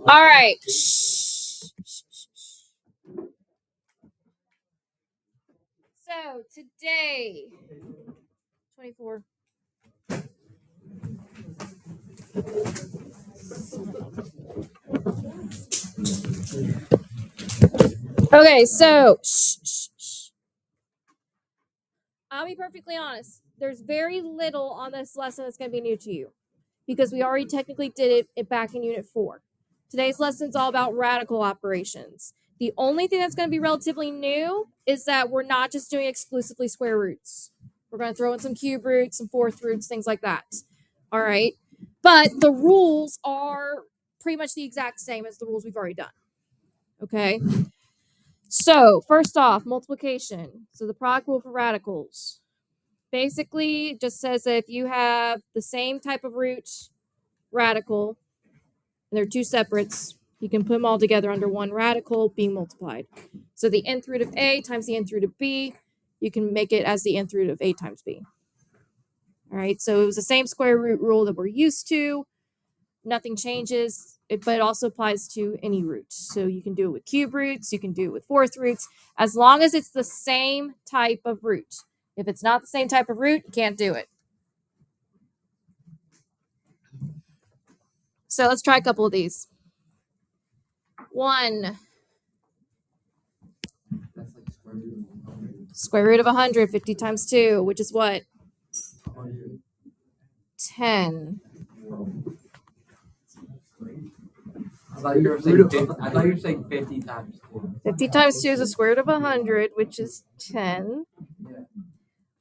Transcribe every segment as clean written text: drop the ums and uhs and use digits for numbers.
All right. So today, 24. Okay, so I'll be perfectly honest. There's very little on this lesson that's going to be new to you because we already technically did it back in Unit 4. Today's lesson is all about radical operations. The only thing that's going to be relatively new is that we're not just doing exclusively square roots. We're going to throw in some cube roots, some fourth roots, things like that. All right. But the rules are pretty much the exact same as the rules we've already done. Okay. So first off, multiplication. So the product rule for radicals. Basically, it just says that if you have the same type of root radical, and they're two separates, you can put them all together under one radical being multiplied. So the nth root of a times the nth root of b, you can make it as the nth root of a times b. All right, so it was the same square root rule that we're used to. Nothing changes, but it also applies to any root. So you can do it with cube roots, you can do it with fourth roots, as long as it's the same type of root. If it's not the same type of root, you can't do it. So let's try a couple of these. 1. Square root of 100, 50 times 2, which is what? 10. I thought you were saying 50 times 2. 50 times 2 is the square root of 100, which is 10.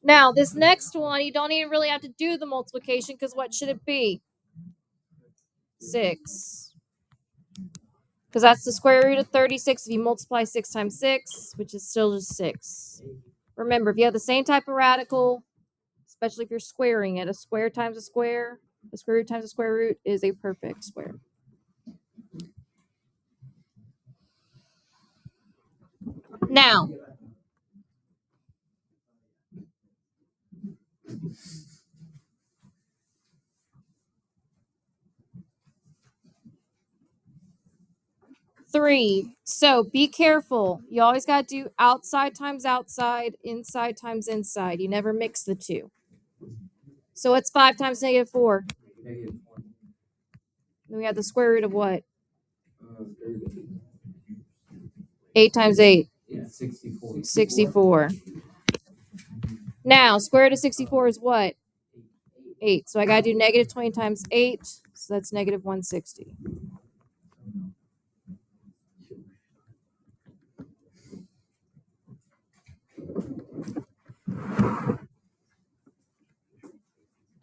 Now, this next one, you don't even really have to do the multiplication because what should it be? 6. Because that's the square root of 36 if you multiply 6 times 6, which is still just 6. Remember, if you have the same type of radical, especially if you're squaring it, a square times a square, the square root times a square root is a perfect square. Now, three. So be careful. You always got to do outside times outside, inside times inside. You never mix the two. So what's 5 times negative 4? Then we have the square root of what? 8 times 8? 64. Now, square root of 64 is what? 8. So I got to do negative 20 times 8. So that's negative 160.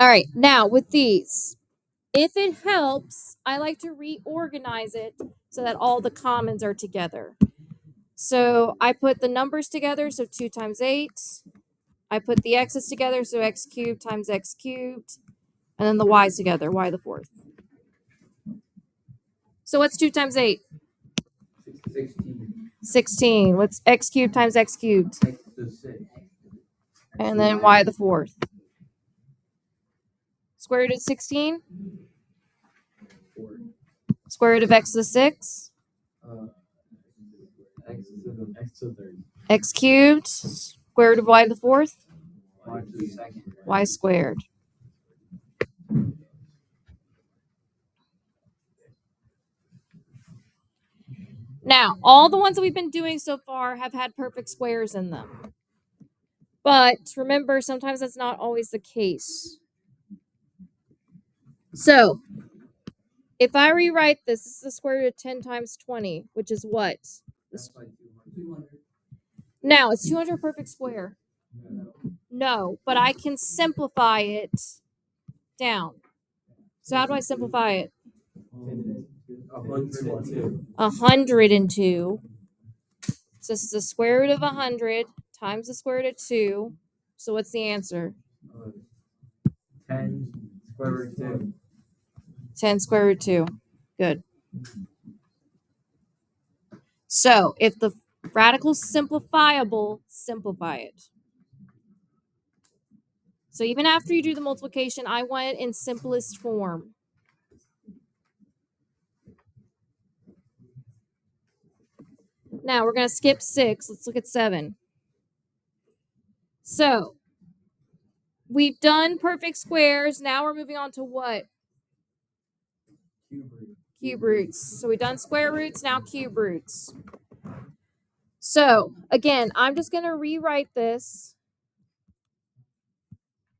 All right, now with these, if it helps, I like to reorganize it so that all the commons are together. So I put the numbers together, so 2 times 8. I put the x's together, so x cubed times x cubed. And then the y's together, y the fourth. So what's 2 times 8? 16. What's x cubed times x cubed? And then y the fourth. Square root of 16? Square root of x to the 6? X cubed. Square root of y to the fourth? Y squared. Now, all the ones that we've been doing so far have had perfect squares in them. But remember, sometimes that's not always the case. So, if I rewrite this, this is the square root of 10 times 20, which is what? Now, is 200 a perfect square? No, but I can simplify it down. So how do I simplify it? 102. So this is the square root of 100 times the square root of 2. So what's the answer? 10 square root 2. 10 square root 2. Good. So if the radical's simplifiable, simplify it. So even after you do the multiplication, I want it in simplest form. Now we're going to skip 6. Let's look at 7. So we've done perfect squares. Now we're moving on to what? Cube roots. So we've done square roots, now cube roots. So again, I'm just going to rewrite this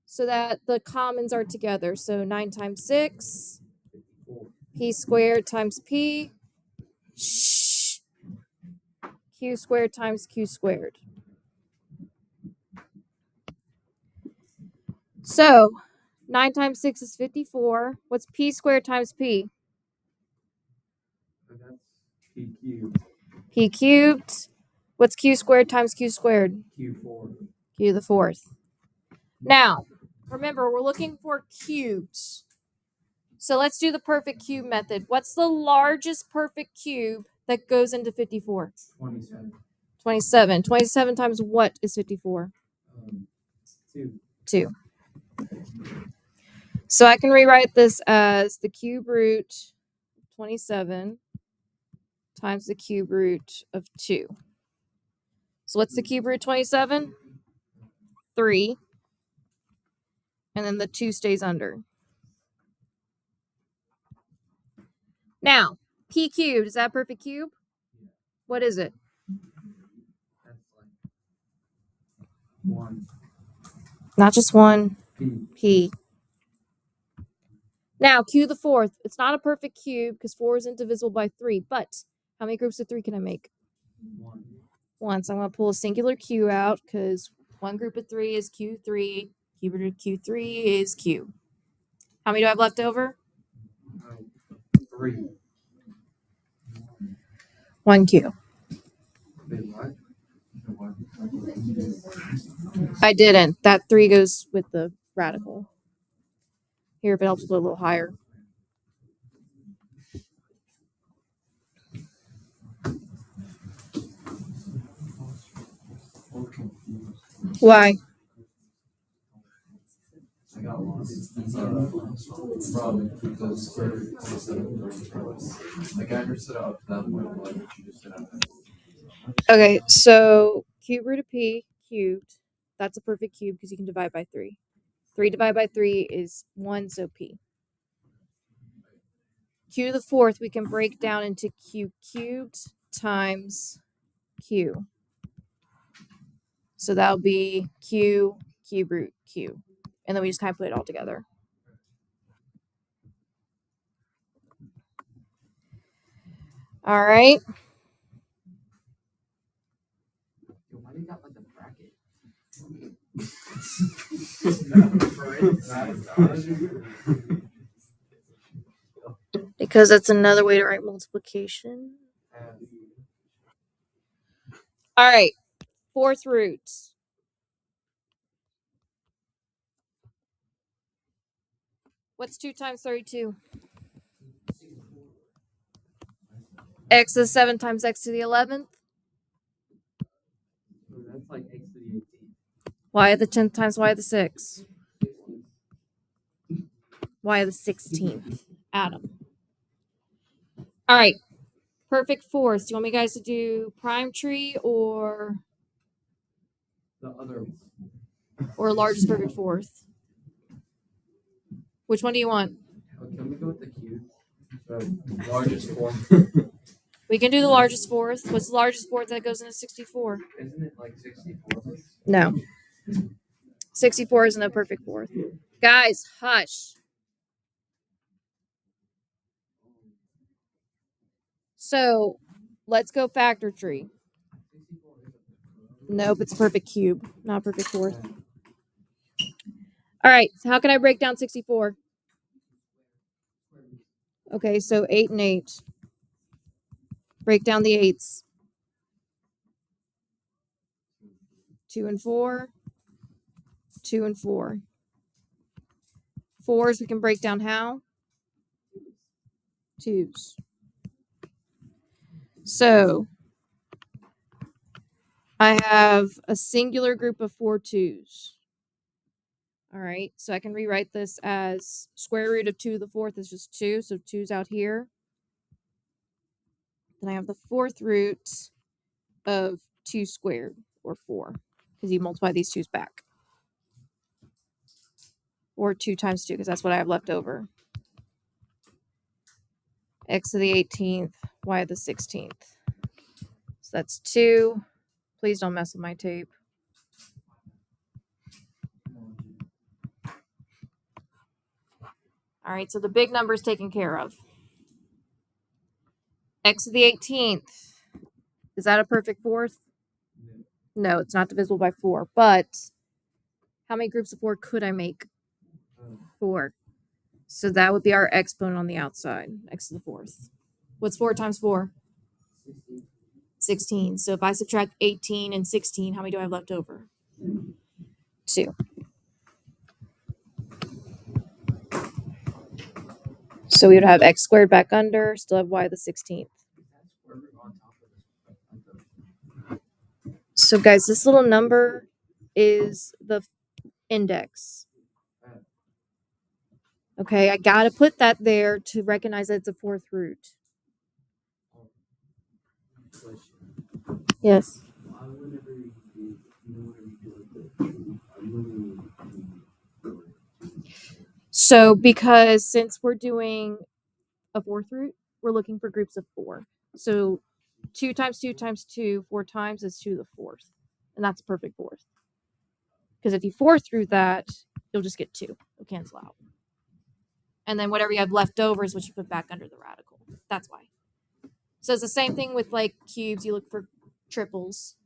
so that the commons are together. So 9 times 6, p squared times p, q squared times q squared. So 9 times 6 is 54. What's p squared times p? That's p cubed. P cubed. What's q squared times q squared? Q4. Q to the fourth. Now, remember, we're looking for cubes. So let's do the perfect cube method. What's the largest perfect cube that goes into 54? 27. 27. 27 times what is 54? 2. 2. So I can rewrite this as the cube root of 27 times the cube root of 2. So what's the cube root of 27? 3. And then the 2 stays under. Now, p cubed, is that a perfect cube? What is it? That's like 1. Not just 1, P. p. Now, q to the fourth. It's not a perfect cube because 4 isn't divisible by 3, but how many groups of 3 can I make? 1. 1. So I'm going to pull a singular q out because one group of 3 is q3. Cube root of q3 is q. How many do I have left over? 3. 1 q. Wait, what? I didn't. That 3 goes with the radical. Here, if it helps, put a little higher. Why? I got lost. Probably because like I understood up to that point, like what you just said. Okay, so cube root of p cubed. That's a perfect cube because you can divide by 3. 3 divided by 3 is 1, so p. Q to the fourth we can break down into q cubed times q. So that'll be q cube root q. And then we just kind of put it all together. All right. Why do you got like a bracket? Because that's another way to write multiplication. All right. Fourth roots. What's 2 times 32? X is 7 times x to the 11th. That's like x to the 18th. Y to the 10th times y to the 6th. Y to the 16th. Adam. All right. Perfect fourths. Do you want me guys to do prime tree or The other largest perfect fourth? Which one do you want? Can we go with the cube? The largest form. We can do the largest fourth. What's the largest fourth that goes into 64? Isn't it like 64? No. 64 isn't a perfect fourth. Guys, hush. So let's go factor tree. Nope, it's a perfect cube, not a perfect fourth. All right, so how can I break down 64? Okay, so 8 and 8. Break down the 8s. 2 and 4. 2 and 4. 4s we can break down how? 2s. So I have a singular group of 4 2s. All right, so I can rewrite this as square root of 2 to the fourth is just 2, so 2's out here. Then I have the fourth root of 2 squared, or 4, because you multiply these 2's back. Or 2 times 2, because that's what I have left over. X to the 18th, y to the 16th. So that's 2. Please don't mess with my tape. All right, so the big number is taken care of. X to the 18th. Is that a perfect fourth? No, it's not divisible by 4. But how many groups of 4 could I make? 4. So that would be our exponent on the outside, x to the fourth. What's 4 times 4? 16. So if I subtract 18 and 16, how many do I have left over? 2. So we would have x squared back under, still have y to the 16th. So guys, this little number is the index. Okay, I gotta put that there to recognize that it's a fourth root. Yes. So because since we're doing a fourth root, we're looking for groups of 4. So 2 times 2 times 2, 4 times is 2 to the fourth. And that's a perfect fourth. Because if you fourth root that, you'll just get 2. It'll cancel out. And then whatever you have left over is what you put back under the radical. That's why. So it's the same thing with like cubes. You look for triples.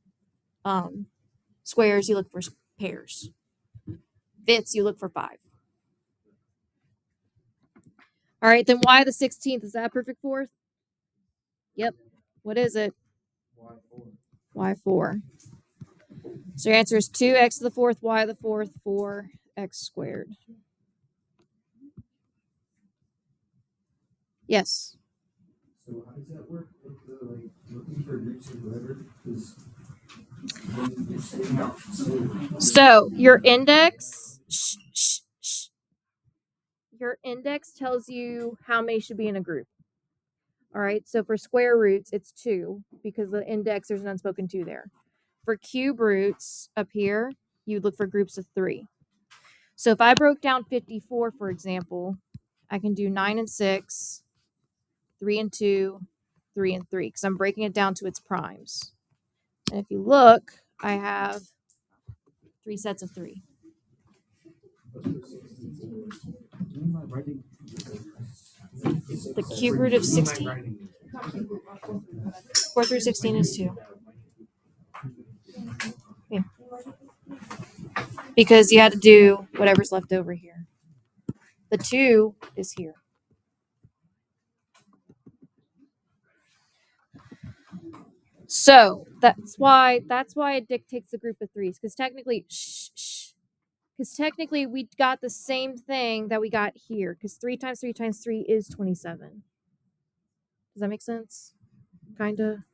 Squares, you look for pairs. Fifths, you look for 5. All right, then y to the 16th, is that a perfect fourth? Yep. What is it? y4. So your answer is 2x to the fourth, y to the fourth, 4x squared. Yes. So how does that work with the, like, looking for groups of whatever? So your index, your index tells you how many should be in a group. All right, so for square roots, it's 2 because the index, there's an unspoken 2 there. For cube roots up here, you look for groups of 3. So if I broke down 54, for example, I can do 9 and 6, 3 and 2, 3 and 3, because I'm breaking it down to its primes. And if you look, I have 3 sets of 3. The cube root of 16. 4 through 16 is 2. Yeah. Because you had to do whatever's left over here. The 2 is here. So that's why it dictates the group of 3s, because technically we got the same thing that we got here, because 3 times 3 times 3 is 27. Does that make sense? Kinda.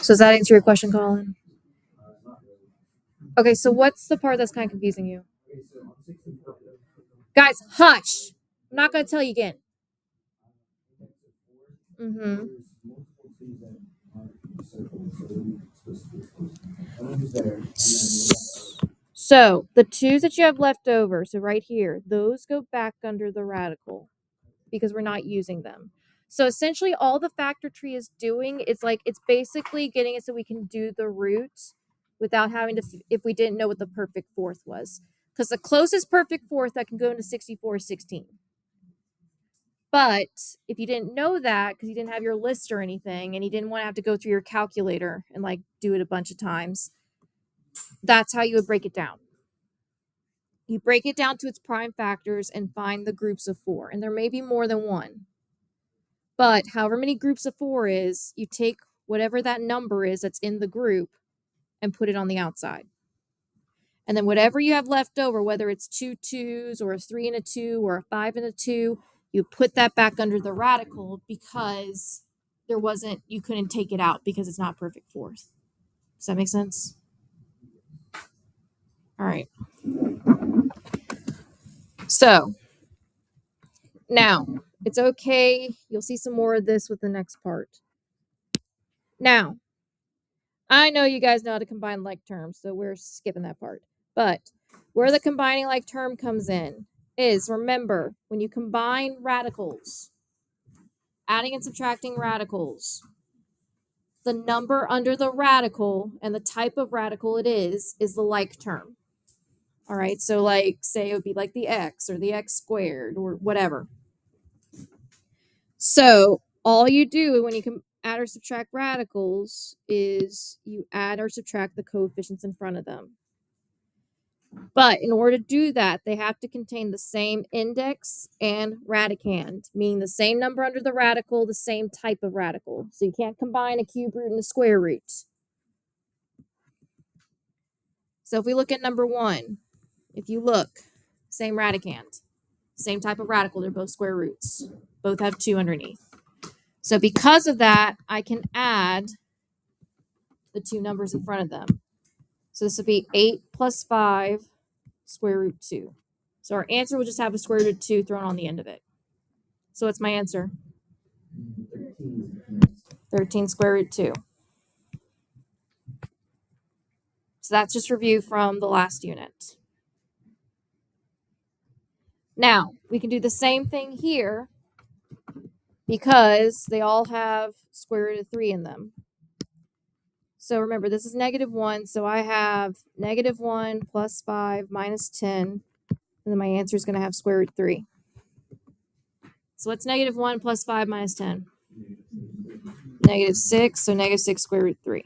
So does that answer your question, Colin? Okay, so what's the part that's kind of confusing you? Guys, hush! I'm not going to tell you again. Mm-hmm. So the 2's that you have left over, so right here, those go back under the radical because we're not using them. So essentially all the factor tree is doing is like, it's basically getting it so we can do the root without having to, if we didn't know what the perfect fourth was. Because the closest perfect fourth that can go into 64 is 16. But if you didn't know that, because you didn't have your list or anything, and you didn't want to have to go through your calculator and like do it a bunch of times, that's how you would break it down. You break it down to its prime factors and find the groups of 4. And there may be more than one. But however many groups of 4 is, you take whatever that number is that's in the group and put it on the outside. And then whatever you have left over, whether it's 2 2's or a 3 and a 2 or a 5 and a 2, you put that back under the radical because you couldn't take it out because it's not perfect fourth. Does that make sense? All right. So now it's okay. You'll see some more of this with the next part. Now, I know you guys know how to combine like terms, so we're skipping that part. But where the combining like term comes in is, remember, when you combine radicals, adding and subtracting radicals, the number under the radical and the type of radical it is the like term. All right, so like say it would be like the x or the x squared or whatever. So all you do when you can add or subtract radicals is you add or subtract the coefficients in front of them. But in order to do that, they have to contain the same index and radicand, meaning the same number under the radical, the same type of radical. So you can't combine a cube root and a square root. So if we look at number 1, if you look, same radicand, same type of radical, they're both square roots. Both have 2 underneath. So because of that, I can add the 2 numbers in front of them. So this would be 8 plus 5 square root 2. So our answer will just have a square root of 2 thrown on the end of it. So what's my answer? 13 square root 2. So that's just review from the last unit. Now, we can do the same thing here because they all have square root of 3 in them. So remember, this is -1, so I have -1 plus 5 minus 10, and then my answer is going to have square root 3. So what's -1 plus 5 minus 10? -6, so -6 square root 3.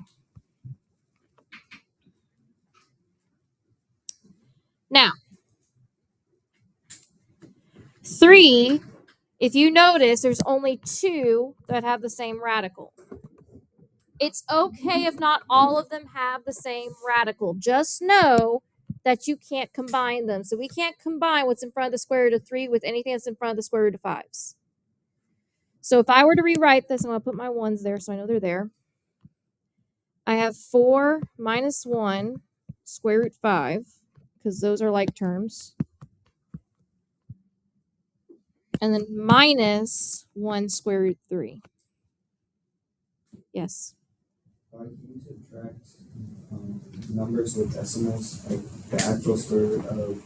Now, 3, if you notice, there's only 2 that have the same radical. It's okay if not all of them have the same radical. Just know that you can't combine them. So we can't combine what's in front of the square root of 3 with anything that's in front of the square root of 5s. So if I were to rewrite this, I'm going to put my 1s there so I know they're there. I have 4 minus 1 square root 5, because those are like terms. And then minus 1 square root 3. Yes? Can you subtract numbers with decimals, like the actual square root of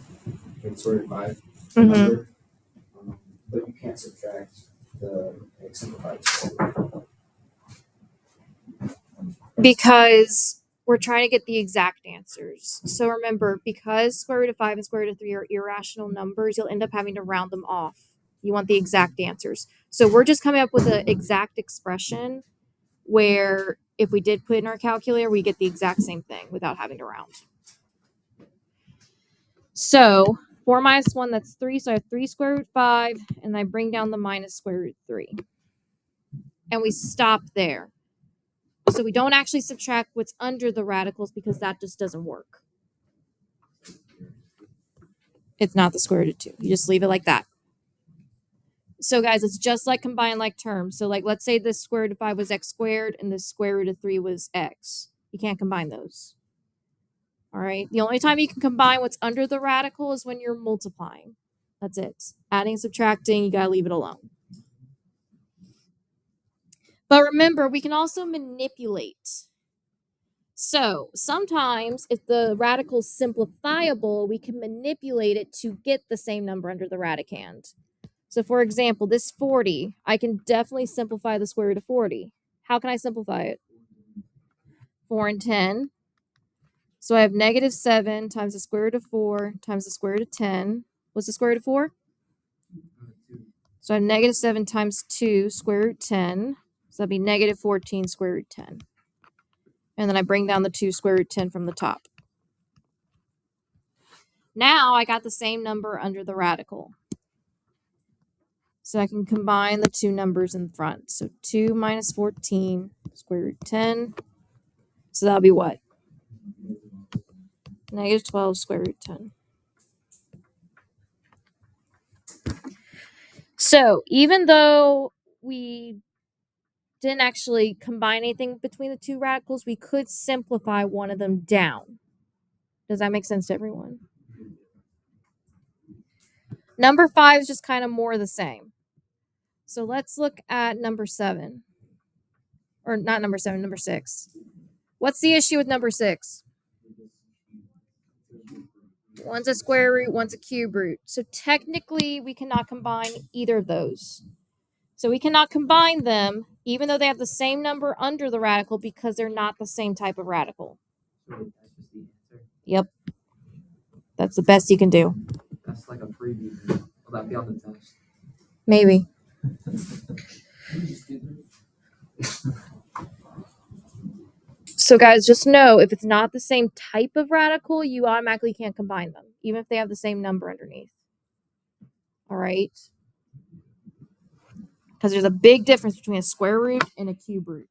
like square root 5 number, but you can't subtract the simplified square root? Because we're trying to get the exact answers. So remember, because square root of 5 and square root of 3 are irrational numbers, you'll end up having to round them off. You want the exact answers. So we're just coming up with an exact expression where if we did put it in our calculator, we get the exact same thing without having to round. So 4 minus 1, that's 3. So I have 3 square root 5, and I bring down the minus square root 3. And we stop there. So we don't actually subtract what's under the radicals because that just doesn't work. It's not the square root of 2. You just leave it like that. So guys, it's just like combine like terms. So like, let's say this square root of 5 was x squared and this square root of 3 was x. You can't combine those. All right. The only time you can combine what's under the radical is when you're multiplying. That's it. Adding, subtracting, you got to leave it alone. But remember, we can also manipulate. So sometimes if the radical is simplifiable, we can manipulate it to get the same number under the radicand. So for example, this 40, I can definitely simplify the square root of 40. How can I simplify it? 4 and 10. So I have -7 times the square root of 4 times the square root of 10. What's the square root of 4? So I have -7 times 2 square root 10. So that'd be -14 square root 10. And then I bring down the 2 square root 10 from the top. Now I got the same number under the radical. So I can combine the 2 numbers in front. So 2 minus 14 square root 10. So that'll be what? -12 square root 10. So even though we didn't actually combine anything between the two radicals, we could simplify one of them down. Does that make sense to everyone? Number 5 is just kind of more of the same. So let's look at number 7. Or not number 7, number 6. What's the issue with number 6? One's a square root, one's a cube root. So technically, we cannot combine either of those. So we cannot combine them, even though they have the same number under the radical, because they're not the same type of radical. Yep. That's the best you can do. That's like a freebie. Will that be on the test? Maybe. So guys, just know if it's not the same type of radical, you automatically can't combine them, even if they have the same number underneath. All right? Because there's a big difference between a square root and a cube root.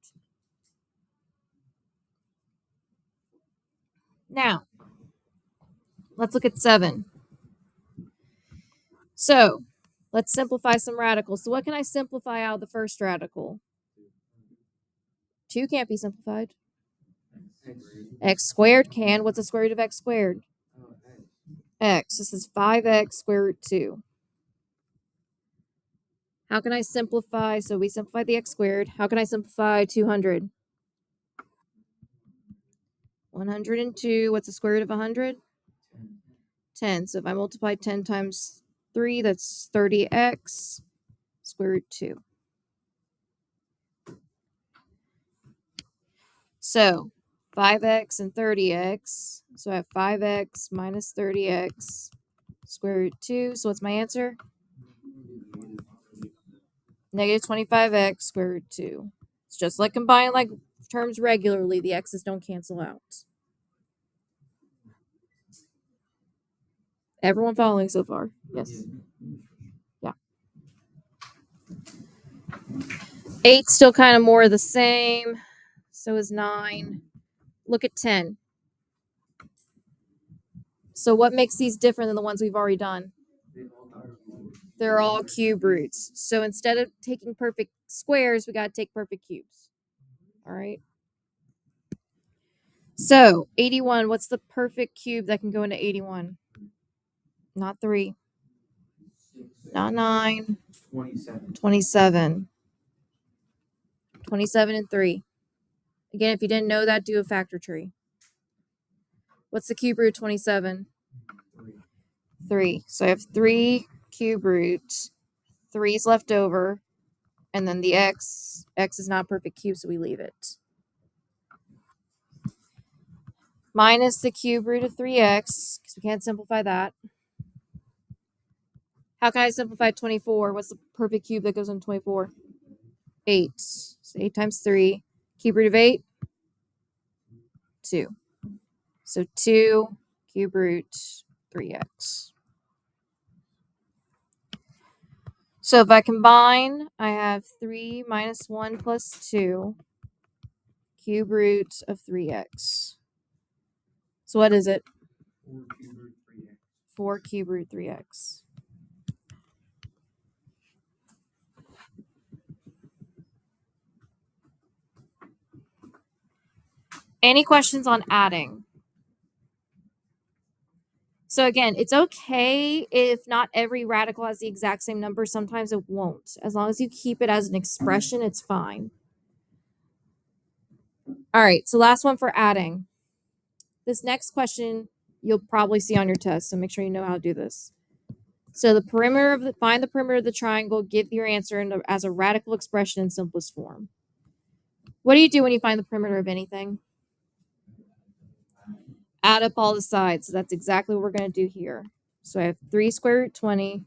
Now, let's look at 7. So, let's simplify some radicals. So what can I simplify out of the first radical? 2 can't be simplified. X squared can. What's the square root of x squared? X. This is 5x square root 2. How can I simplify? So we simplify the x squared. How can I simplify 200? 102. What's the square root of 100? 10. So if I multiply 10 times 3, that's 30x square root 2. So 5x and 30x. So I have 5x minus 30x square root 2. So what's my answer? Negative 25x square root 2. It's just like combining like terms regularly. The x's don't cancel out. Everyone following so far? Yes. Yeah. 8's still kind of more of the same. So is 9. Look at 10. So what makes these different than the ones we've already done? They're all cube roots. So instead of taking perfect squares, we got to take perfect cubes. All right. So 81, what's the perfect cube that can go into 81? Not 3. Not 9. 27. 27. 27 and 3. Again, if you didn't know that, do a factor tree. What's the cube root of 27? 3. So I have 3 cube roots. 3's left over. And then the x. X is not a perfect cube, so we leave it. Minus the cube root of 3x, because we can't simplify that. How can I simplify 24? What's the perfect cube that goes in 24? 8. So 8 times 3. Cube root of 8? 2. So 2 cube root 3x. So if I combine, I have 3 minus 1 plus 2 cube root of 3x. So what is it? 4 cube root 3x. Any questions on adding? So again, it's okay if not every radical has the exact same number. Sometimes it won't. As long as you keep it as an expression, it's fine. All right, so last one for adding. This next question you'll probably see on your test, so make sure you know how to do this. So the perimeter of find the perimeter of the triangle, give your answer as a radical expression in simplest form. What do you do when you find the perimeter of anything? Add up all the sides. So that's exactly what we're going to do here. So I have 3 square root 20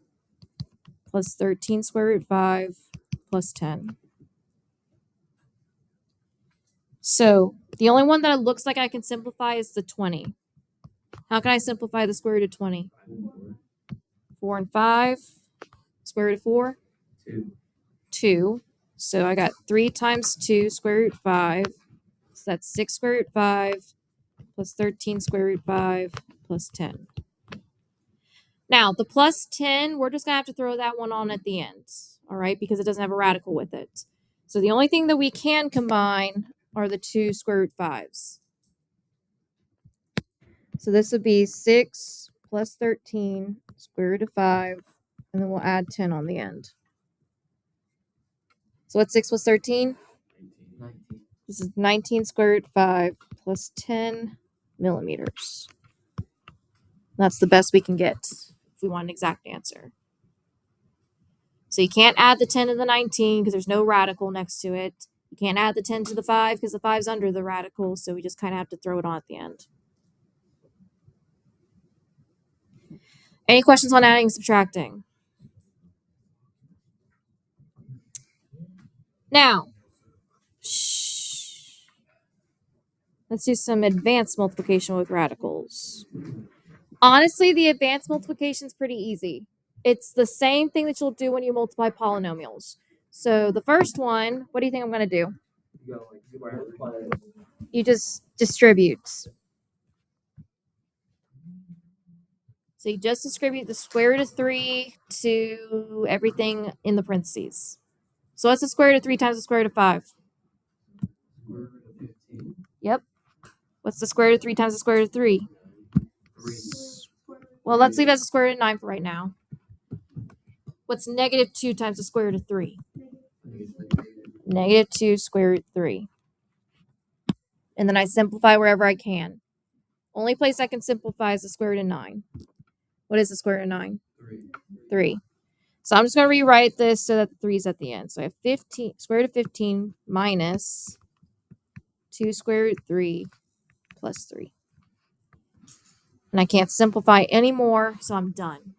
plus 13 square root 5 plus 10. So the only one that it looks like I can simplify is the 20. How can I simplify the square root of 20? 4 and 5. Square root of 4? 2. 2. So I got 3 times 2 square root 5. So that's 6 square root 5 plus 13 square root 5 plus 10. Now, the plus 10, we're just going to have to throw that one on at the end, all right, because it doesn't have a radical with it. So the only thing that we can combine are the two square root 5s. So this would be 6 plus 13 square root of 5, and then we'll add 10 on the end. So what's 6 plus 13? 19. This is 19 square root 5 plus 10 millimeters. That's the best we can get if we want an exact answer. So you can't add the 10 to the 19 because there's no radical next to it. You can't add the 10 to the 5 because the 5's under the radical, so we just kind of have to throw it on at the end. Any questions on adding and subtracting? Now, let's do some advanced multiplication with radicals. Honestly, the advanced multiplication is pretty easy. It's the same thing that you'll do when you multiply polynomials. So the first one, what do you think I'm going to do? You go like square root. You just distribute. So you just distribute the square root of 3 to everything in the parentheses. So what's the square root of 3 times the square root of 5? Square root of 15. Yep. What's the square root of 3 times the square root of 3? 3. Well, let's leave it as a square root of 9 for right now. What's negative 2 times the square root of 3? Negative 2 square root 3. And then I simplify wherever I can. Only place I can simplify is the square root of 9. What is the square root of 9? 3. So I'm just going to rewrite this so that the 3 is at the end. So I have 15 square root of 15 minus 2 square root 3 plus 3. And I can't simplify anymore, so I'm done.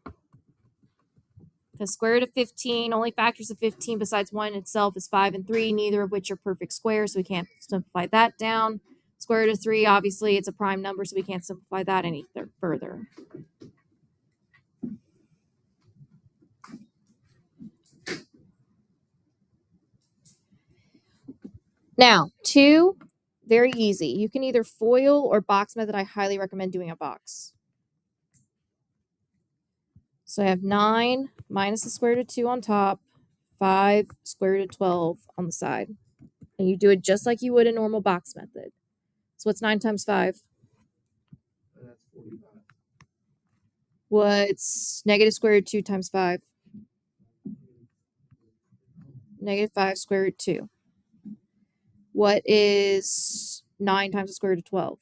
Because square root of 15, only factors of 15 besides 1 itself is 5 and 3, neither of which are perfect squares, so we can't simplify that down. Square root of 3, obviously, it's a prime number, so we can't simplify that any further. Now, 2, very easy. You can either FOIL or box method. I highly recommend doing a box. So I have 9 minus the square root of 2 on top, 5 square root of 12 on the side. And you do it just like you would a normal box method. So what's 9 times 5? That's 45. What's negative square root 2 times 5? Negative 5 square root 2. What is 9 times the square root of 12?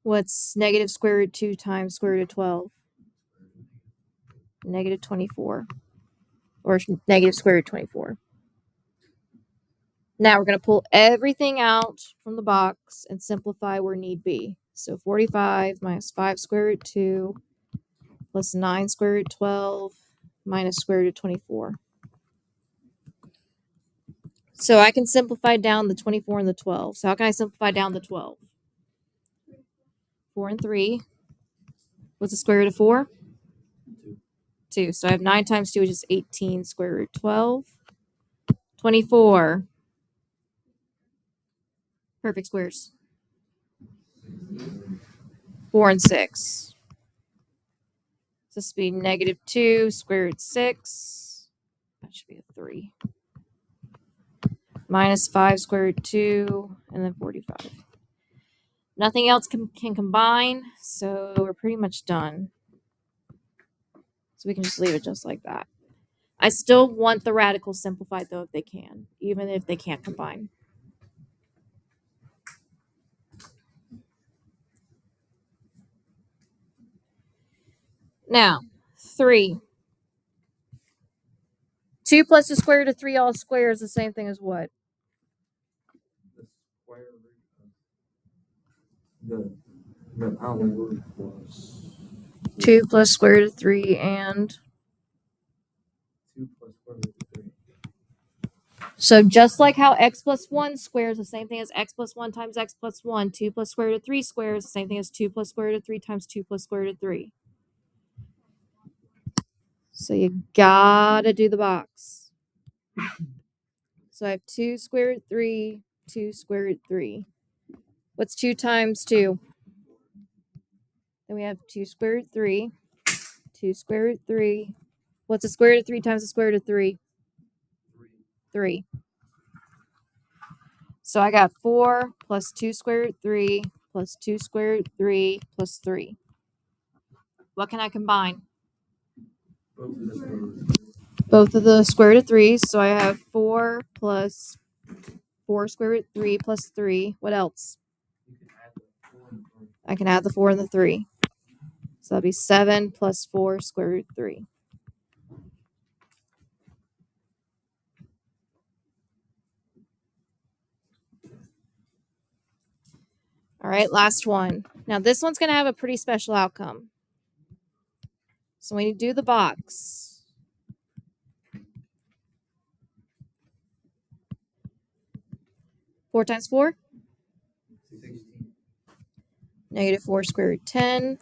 What's negative square root 2 times square root of 12? Negative 24. Or negative square root 24. Now we're going to pull everything out from the box and simplify where need be. So 45 minus 5 square root 2 plus 9 square root 12 minus square root of 24. So I can simplify down the 24 and the 12. So how can I simplify down the 12? 4 and 3. What's the square root of 4? 2. So I have 9 times 2, which is 18 square root 12. 24. Perfect squares. 4 and 6. So this would be negative 2 square root 6. That should be a 3. Minus 5 square root 2, and then 45. Nothing else can combine, so we're pretty much done. So we can just leave it just like that. I still want the radicals simplified, though, if they can, even if they can't combine. Now, 3. 2 plus the square root of 3 all square is the same thing as what? The square root of the root was 2 plus square root of 3 and... 2 plus square root of 3. So just like how x plus 1 squares the same thing as x plus 1 times x plus 1, 2 plus square root of 3 squares the same thing as 2 plus square root of 3 times 2 plus square root of 3. So you gotta do the box. So I have 2 square root 3, 2 square root 3. What's 2 times 2? Then we have 2 square root 3, 2 square root 3. What's the square root of 3 times the square root of 3? 3. So I got 4 plus 2 square root 3 plus 2 square root 3 plus 3. What can I combine? Both of the square root of 3s. So I have 4 plus 4 square root 3 plus 3. What else? I can add the 4 and the 3. So that'll be 7 plus 4 square root 3. All right, last one. Now this one's going to have a pretty special outcome. So when you do the box, four times 4? Negative 4 square root 10.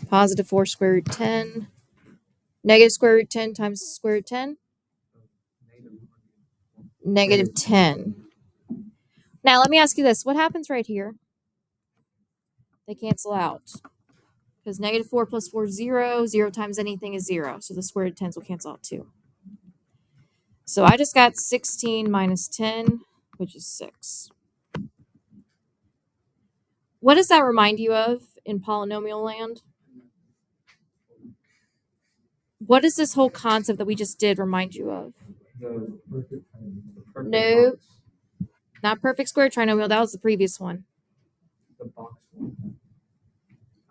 Positive 4 square root 10. Negative square root 10 times square root 10? Negative 10. Now let me ask you this. What happens right here? They cancel out. Because negative 4 plus 4 is 0. 0 times anything is 0. So the square root of 10s will cancel out too. So I just got 16 minus 10, which is 6. What does that remind you of in polynomial land? What does this whole concept that we just did remind you of? The perfect time. No, not perfect square trinomial. That was the previous one. The box one.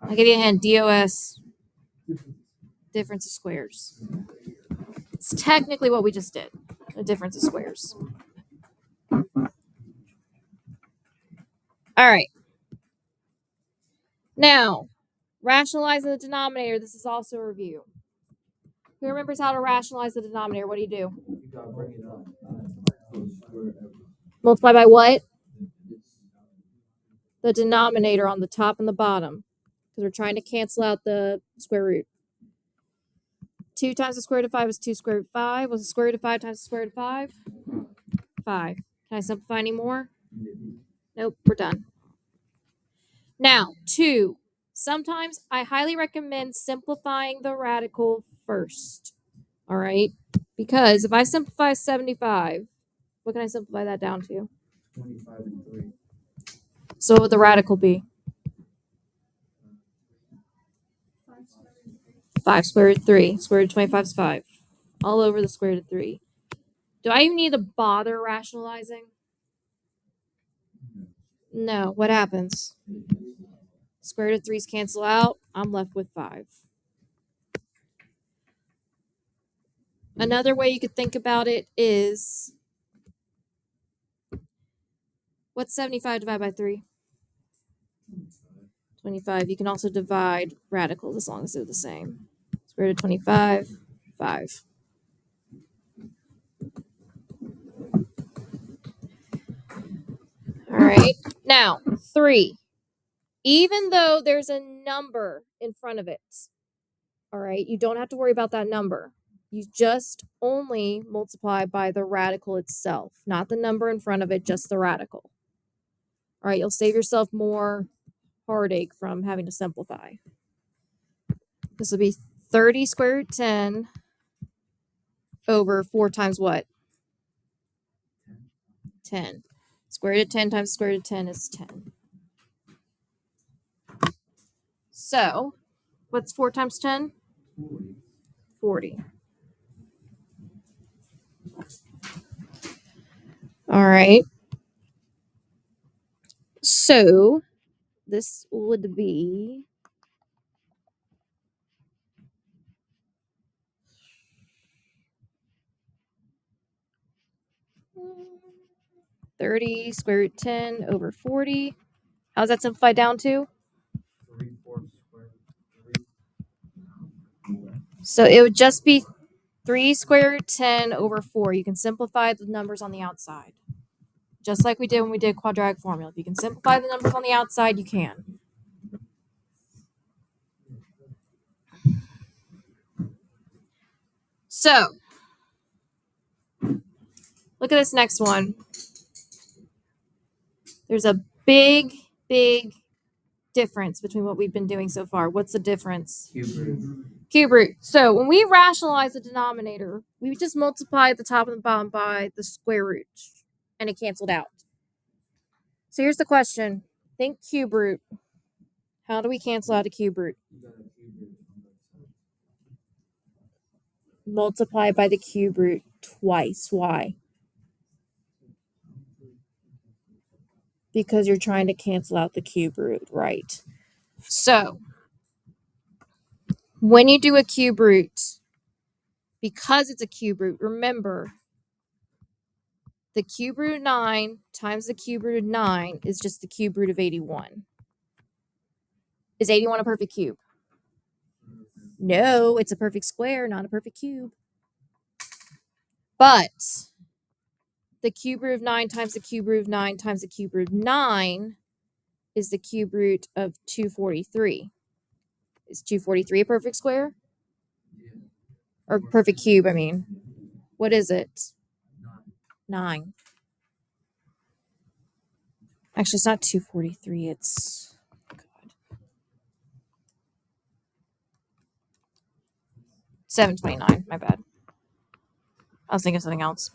I'll give you a hint. DOS, difference of squares. It's technically what we just did, a difference of squares. All right. Now, rationalizing the denominator. This is also a review. Who remembers how to rationalize the denominator? What do? You gotta bring it up. Multiply by what? The denominator on the top and the bottom. Because we're trying to cancel out the square root. 2 times the square root of 5 is 2 square root of 5. What's the square root of 5 times the square root of 5? 5. Can I simplify any more? Nope, we're done. Now, 2. Sometimes I highly recommend simplifying the radical first. All right? Because if I simplify 75, what can I simplify that down to? 25 and 3. So what would the radical be? 5 square root of 3. Square root of 25 is 5. All over the square root of 3. Do I even need to bother rationalizing? No. What happens? Square root of 3's cancel out. I'm left with 5. Another way you could think about it is, what's 75 divided by 3? 25. You can also divide radicals as long as they're the same. Square root of 25, 5. All right. Now, 3. Even though there's a number in front of it, all right, you don't have to worry about that number. You just only multiply by the radical itself, not the number in front of it, just the radical. All right, you'll save yourself more heartache from having to simplify. This will be 30 square root 10 over 4 times what? 10. Square root of 10 times square root of 10 is 10. So, what's 4 times 10? 40. All right. So, this would be 30 square root 10 over 40. How's that simplified down to? 3/4 square. So it would just be 3 square root 10 over 4. You can simplify the numbers on the outside. Just like we did when we did quadratic formula. If you can simplify the numbers on the outside, you can. So, look at this next one. There's a big difference between what we've been doing so far. What's the difference? Cube root. Cube root. So when we rationalize the denominator, we just multiply the top and the bottom by the square root, and it canceled out. So here's the question. Think cube root. How do we cancel out a cube root? Multiply by the cube root twice. Why? Because you're trying to cancel out the cube root, right? So when you do a cube root, because it's a cube root, remember the cube root of 9 times the cube root of 9 is just the cube root of 81. Is 81 a perfect cube? No, it's a perfect square, not a perfect cube. But the cube root of 9 times the cube root of 9 times the cube root of 9 is the cube root of 243. Is 243 a perfect square? Or perfect cube, I mean. What is it? 9. Actually, it's not 243. It's... God. 729. My bad. I was thinking of something else.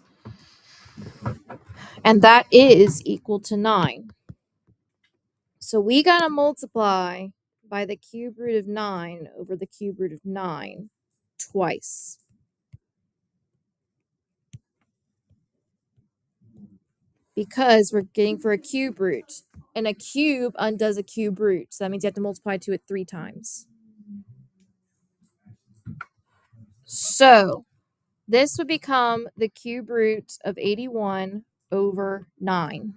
And that is equal to 9. So we got to multiply by the cube root of 9 over the cube root of 9 twice. Because we're getting for a cube root. And a cube undoes a cube root. So that means you have to multiply to it 3 times. So this would become the cube root of 81 over 9.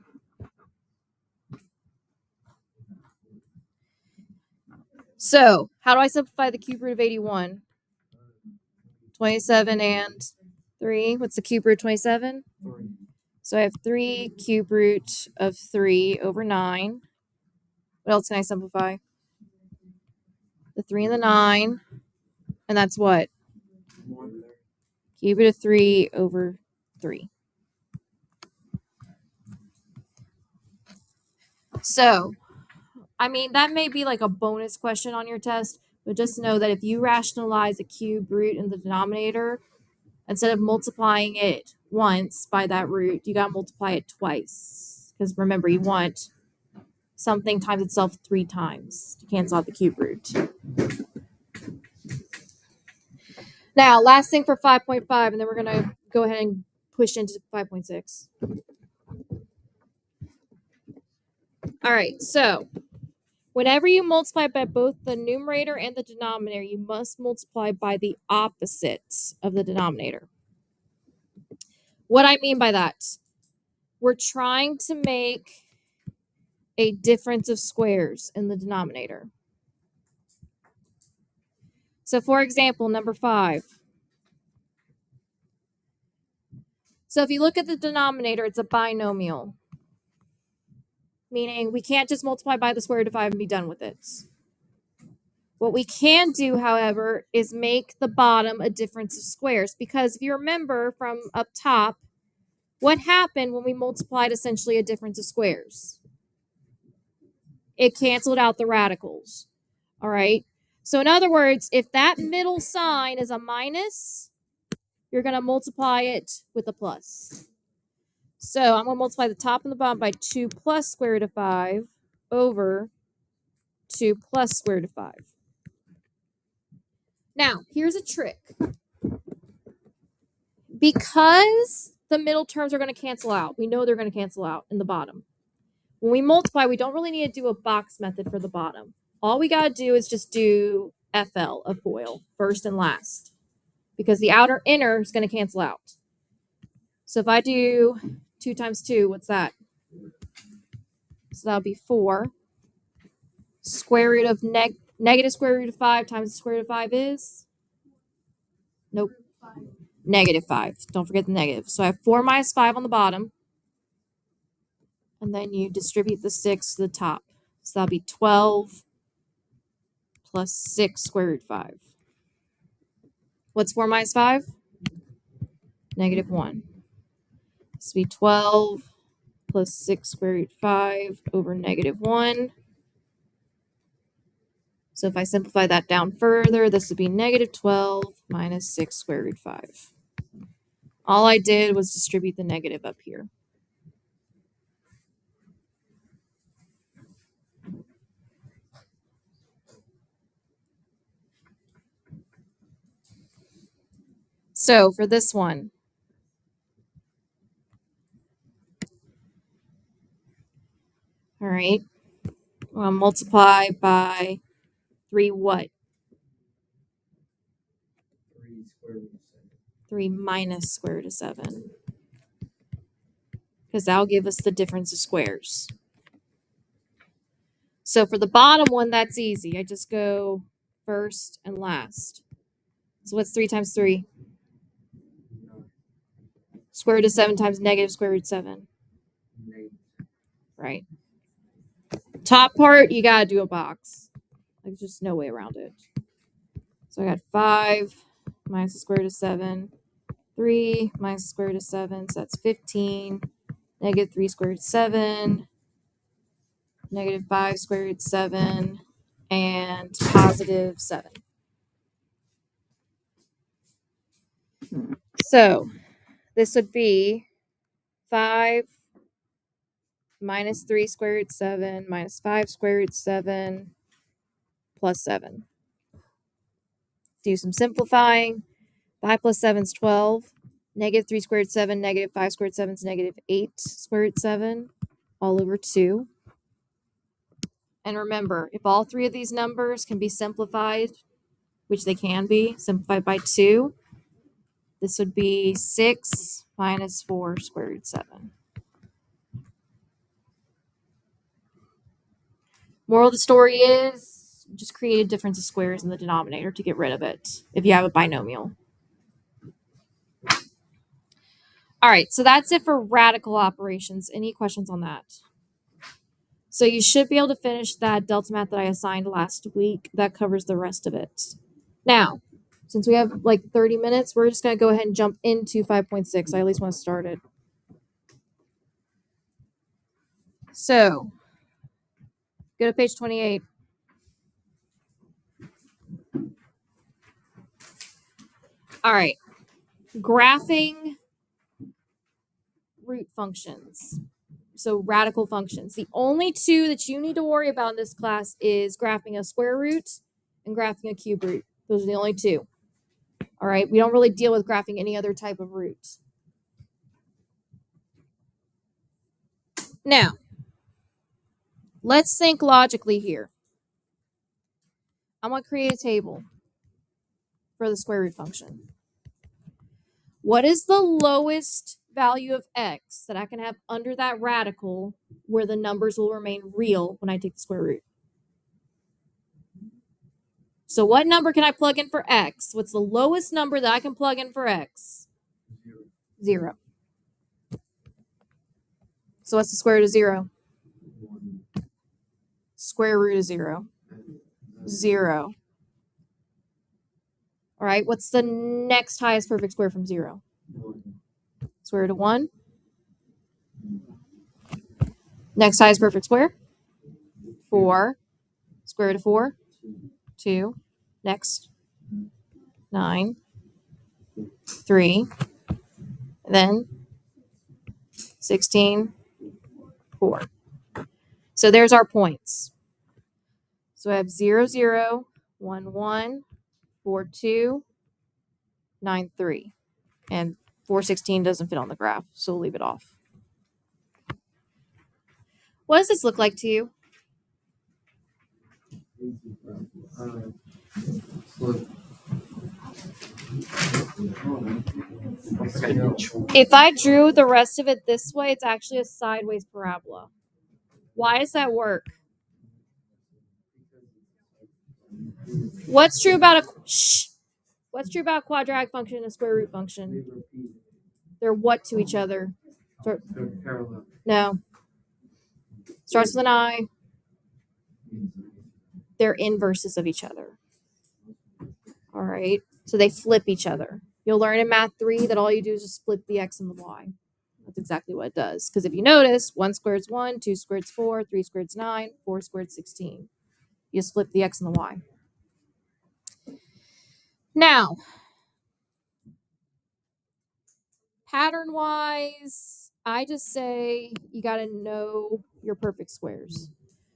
So how do I simplify the cube root of 81? 27 and 3. What's the cube root of 27? 3. So I have 3 cube root of 3 over 9. What else can I simplify? The 3 and the 9. And that's what? Cube root of 3 over 3. So, I mean, that may be like a bonus question on your test, but just know that if you rationalize a cube root in the denominator, instead of multiplying it once by that root, you got to multiply it twice. Because remember, you want something times itself 3 times to cancel out the cube root. Now, last thing for 5.5, and then we're going to go ahead and push into 5.6. All right, so whenever you multiply by both the numerator and the denominator, you must multiply by the opposite of the denominator. What I mean by that, we're trying to make a difference of squares in the denominator. So for example, number 5. So if you look at the denominator, it's a binomial, meaning we can't just multiply by the square root of 5 and be done with it. What we can do, however, is make the bottom a difference of squares, because if you remember from up top, what happened when we multiplied essentially a difference of squares? It canceled out the radicals. All right. So in other words, if that middle sign is a minus, you're going to multiply it with a plus. So I'm going to multiply the top and the bottom by 2 plus square root of 5 over 2 plus square root of 5. Now, here's a trick. Because the middle terms are going to cancel out, we know they're going to cancel out in the bottom. When we multiply, we don't really need to do a box method for the bottom. All we got to do is just do FL of FOIL, first and last, because the outer inner is going to cancel out. So if I do 2 times 2, what's that? So that'll be 4. Square root of negative square root of 5 times the square root of 5 is? Nope. Negative 5. Don't forget the negative. So I have 4 minus 5 on the bottom. And then you distribute the 6 to the top. So that'll be 12 plus 6 square root 5. What's 4 minus 5? Negative 1. This will be 12 plus 6 square root 5 over negative 1. So if I simplify that down further, this would be negative 12 minus 6 square root 5. All I did was distribute the negative up here. So for this one, all right, I'll multiply by 3 what? 3 square root of 7. 3 minus square root of 7. Because that'll give us the difference of squares. So for the bottom one, that's easy. I just go first and last. So what's 3 times 3? Square root of 7 times negative square root 7. Right. Top part, you gotta do a box. Like, just no way around it. So I got 5 minus the square root of 7. 3 minus the square root of 7, so that's 15. Negative 3 square root of 7. Negative 5 square root of 7. And positive 7. So this would be 5 minus 3 square root 7 minus 5 square root 7 plus 7. Do some simplifying. 5 plus 7 is 12. Negative 3 squared 7, negative 5 squared 7 is negative 8 squared 7, all over 2. And remember, if all three of these numbers can be simplified, which they can be, simplified by 2, this would be 6 minus 4 square root 7. Moral of the story is just create a difference of squares in the denominator to get rid of it if you have a binomial. All right, so that's it for radical operations. Any questions on that? So you should be able to finish that delta math that I assigned last week. That covers the rest of it. Now, since we have like 30 minutes, we're just going to go ahead and jump into 5.6. I at least want to start it. So, go to page 28. All right. Graphing root functions. So radical functions. The only two that you need to worry about in this class is graphing a square root and graphing a cube root. Those are the only two. All right. We don't really deal with graphing any other type of root. Now, let's think logically here. I'm going to create a table for the square root function. What is the lowest value of x that I can have under that radical where the numbers will remain real when I take the square root? So what number can I plug in for x? What's the lowest number that I can plug in for x? 0. So what's the square root of 0? Square root of 0. 0. All right, what's the next highest perfect square from 0? Square root of 1. Next highest perfect square? 4. Square root of 4? 2. Next. 9. 3. Then 16. 4. So there's our points. So I have 0, 0, 1, 1, 4, 2, 9, 3. And 416 doesn't fit on the graph, so we'll leave it off. What does this look like to you? If I drew the rest of it this way, it's actually a sideways parabola. Why does that work? What's true about a quadratic function and a square root function? They're what to each other? They're parallel. No. Starts with an I. They're inverses of each other. All right. So they flip each other. You'll learn in Math 3 that all you do is just flip the x and the y. That's exactly what it does. Because if you notice, 1 squared is 1, 2 squared is 4, 3 squared is 9, 4 squared is 16. You just flip the x and the y. Now, pattern-wise, I just say you got to know your perfect squares.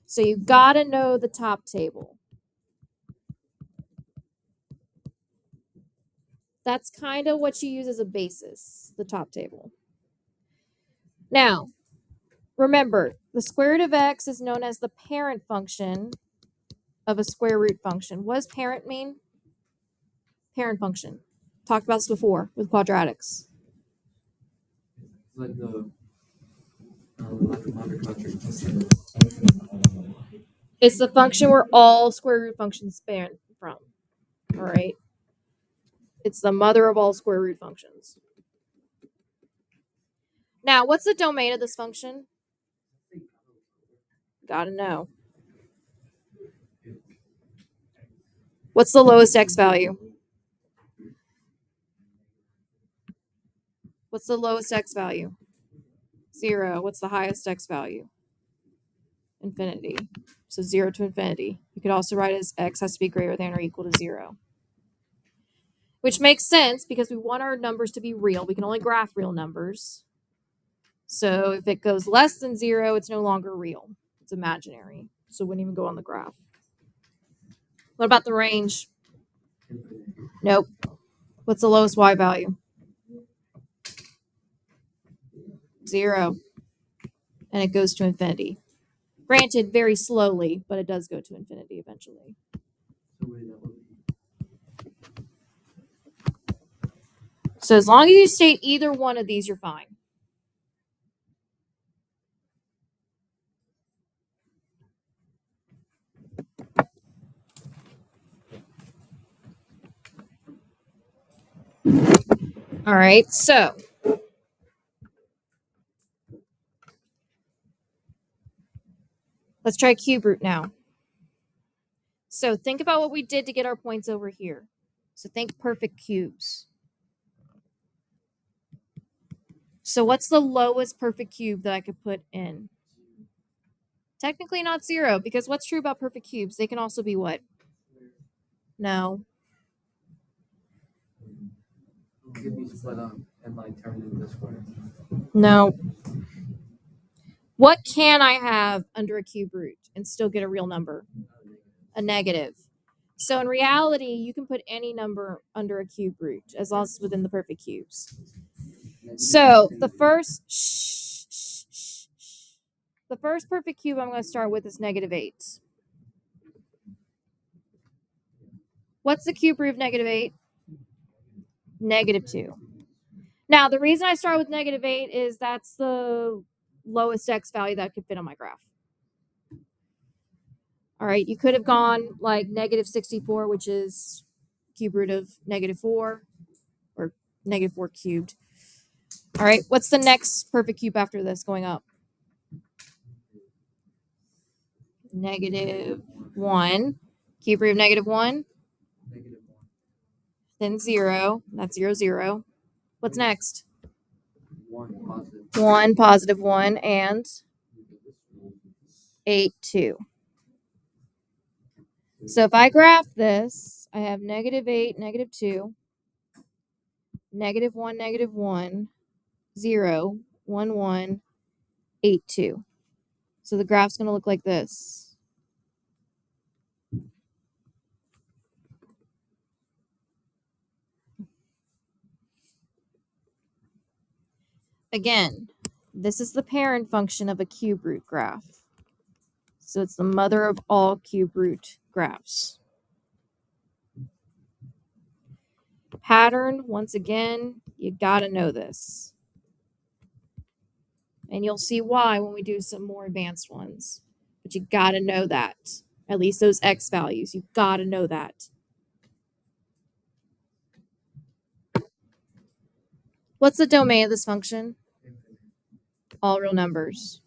So you got to know the top table. That's kind of what you use as a basis, the top table. Now, remember, the square root of x is known as the parent function of a square root function. What does parent mean? Parent function. Talked about this before with quadratics. Like the mother country. It's the function where all square root functions span from. All right. It's the mother of all square root functions. Now, what's the domain of this function? Gotta know. What's the lowest x value? What's the lowest x value? 0. What's the highest x value? Infinity. So 0 to infinity. You could also write it as x has to be greater than or equal to 0. Which makes sense because we want our numbers to be real. We can only graph real numbers. So if it goes less than 0, it's no longer real. It's imaginary. So it wouldn't even go on the graph. What about the range? Nope. What's the lowest y value? 0. And it goes to infinity. Granted, very slowly, but it does go to infinity eventually. So as long as you state either one of these, you're fine. All right, so let's try cube root now. So think about what we did to get our points over here. So think perfect cubes. So what's the lowest perfect cube that I could put in? Technically not 0, because what's true about perfect cubes? They can also be what? No. Could be split up and like turned into squares. No. What can I have under a cube root and still get a real number? A negative. So in reality, you can put any number under a cube root as long as it's within the perfect cubes. So the first perfect cube I'm going to start with is -8. What's the cube root of -8? -2. Now, the reason I start with -8 is that's the lowest x value that could fit on my graph. All right, you could have gone like -64, which is cube root of -4, or -4 cubed. All right, what's the next perfect cube after this going up? -1. Cube root of -1, then 0. That's 0, 0. What's next? 1 positive. 1, +1, and 8, 2. So if I graph this, I have -8, -2, -1, -1, 0, 1, 1, 8, 2. So the graph's going to look like this. Again, this is the parent function of a cube root graph. So it's the mother of all cube root graphs. Pattern, once again, you got to know this. And you'll see why when we do some more advanced ones. But you got to know that. At least those x values. You got to know that. What's the domain of this function? All real numbers.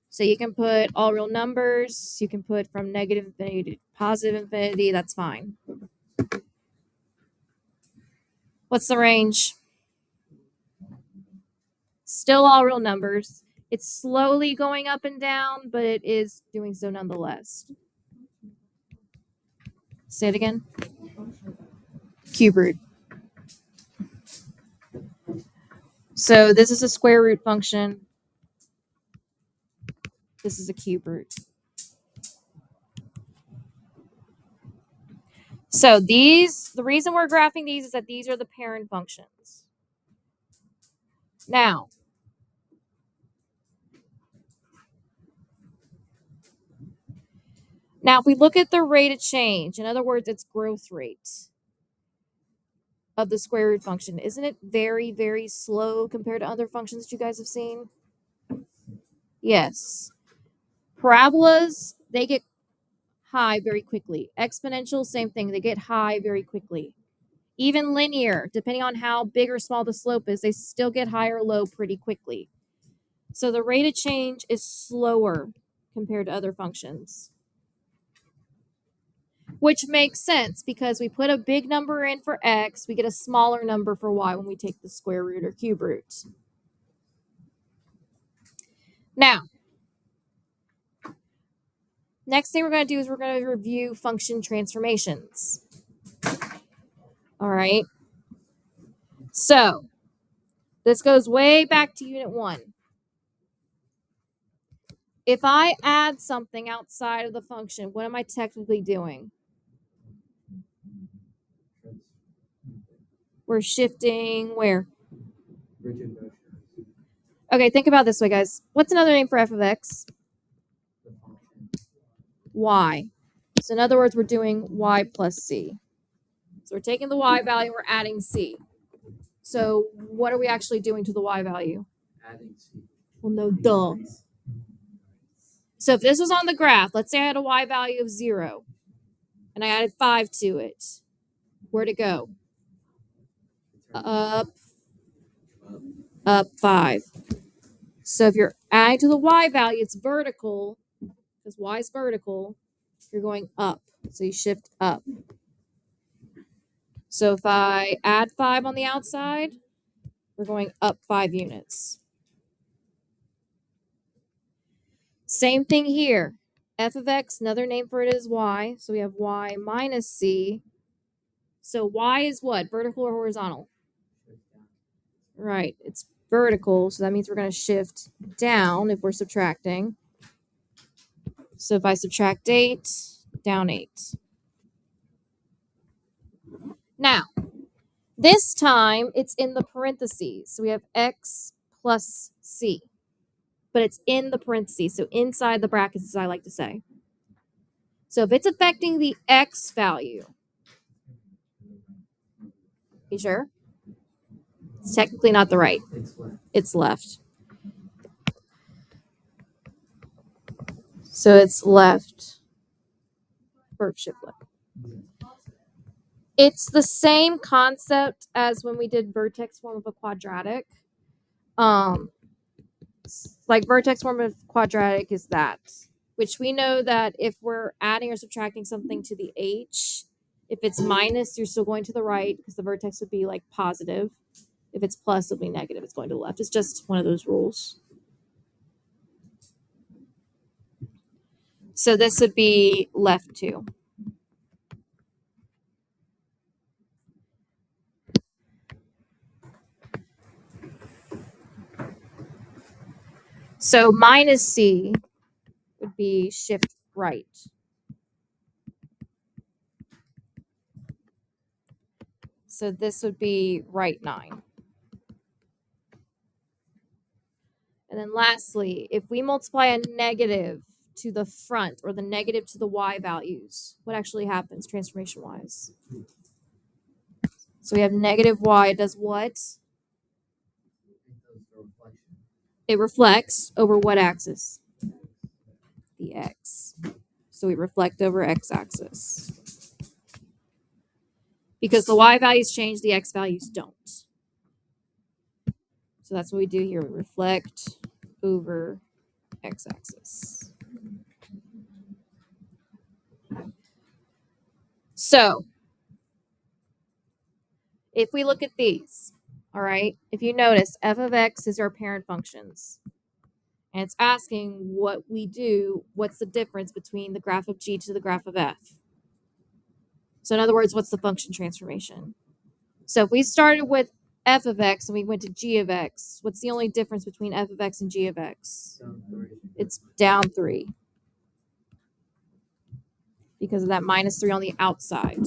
So you can put all real numbers. You can put from negative infinity to positive infinity. That's fine. What's the range? Still all real numbers. It's slowly going up and down, but it is doing so nonetheless. Say it again. Cube root. So this is a square root function. This is a cube root. So the reason we're graphing these is that these are the parent functions. Now, if we look at the rate of change, in other words, its growth rate of the square root function, isn't it very, very slow compared to other functions that you guys have seen? Yes. Parabolas, they get high very quickly. Exponential, same thing. They get high very quickly. Even linear, depending on how big or small the slope is, they still get high or low pretty quickly. So the rate of change is slower compared to other functions. Which makes sense because we put a big number in for x, we get a smaller number for y when we take the square root or cube root. Now, next thing we're going to do is we're going to review function transformations. All right. So, this goes way back to Unit 1. If I add something outside of the function, what am I technically doing? We're shifting where? Okay, think about it this way, guys. What's another name for f of x? Y. So in other words, we're doing y plus c. So we're taking the y value, we're adding c. So what are we actually doing to the y value? Adding C. Well, no, duh. So if this was on the graph, let's say I had a y value of 0, and I added 5 to it. Where'd it go? Up 5. So if you're adding to the y value, it's vertical, because y is vertical, you're going up. So you shift up. So if I add 5 on the outside, we're going up 5 units. Same thing here. F of x, another name for it is y. So we have y minus c. So y is what? Vertical or horizontal? Right. It's vertical. So that means we're going to shift down if we're subtracting. So if I subtract 8, down 8. Now, this time it's in the parentheses. So we have x plus c. But it's in the parentheses. So inside the brackets, as I like to say. So if it's affecting the x value, you sure? It's technically not the right. It's left. So it's left. Verb shift left. It's the same concept as when we did vertex form of a quadratic. Like vertex form of quadratic is that, which we know that if we're adding or subtracting something to the h, if it's minus, you're still going to the right because the vertex would be like positive. If it's plus, it'll be negative. It's going to the left. It's just one of those rules. So this would be left 2. So minus c would be shift right. So this would be right 9. And then lastly, if we multiply a negative to the front or the negative to the y values, what actually happens transformation-wise? So we have negative y. It does what? It reflects over what axis? The x. So we reflect over x-axis. Because the y values change, the x values don't. So that's what we do here. We reflect over x-axis. So if we look at these, all right, if you notice, f of x is our parent functions. And it's asking what we do, what's the difference between the graph of g to the graph of f? So in other words, what's the function transformation? So if we started with f of x and we went to g of x, what's the only difference between f of x and g of x? It's down 3. Because of that minus 3 on the outside.